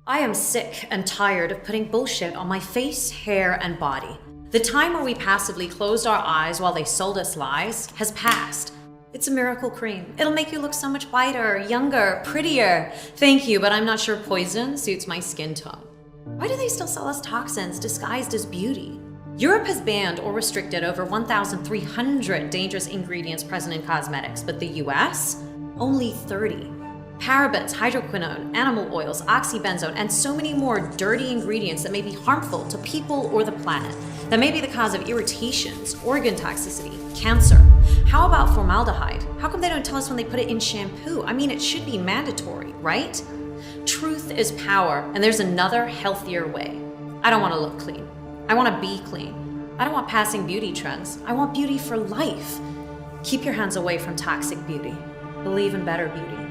I am sick and tired of putting bullshit on my face, hair, and body. The time where we passively closed our eyes while they sold us lies has passed. It's a miracle cream. It'll make you look so much whiter, younger, prettier. Thank you, but I'm not sure poison suits my skin tone. Why do they still sell us toxins disguised as beauty? Europe has banned or restricted over 1,300 dangerous ingredients present in cosmetics, but the US? Only 30. Parabens, hydroquinone, animal oils, oxybenzone, and so many more dirty ingredients that may be harmful to people or the planet, that may be the cause of irritations, organ toxicity, cancer. How about formaldehyde? How come they don't tell us when they put it in shampoo? I mean, it should be mandatory, right? Truth is power, and there's another healthier way. I don't want to look clean. I want to be clean. I don't want passing beauty trends. I want beauty for life. Keep your hands away from toxic beauty. Believe in better beauty.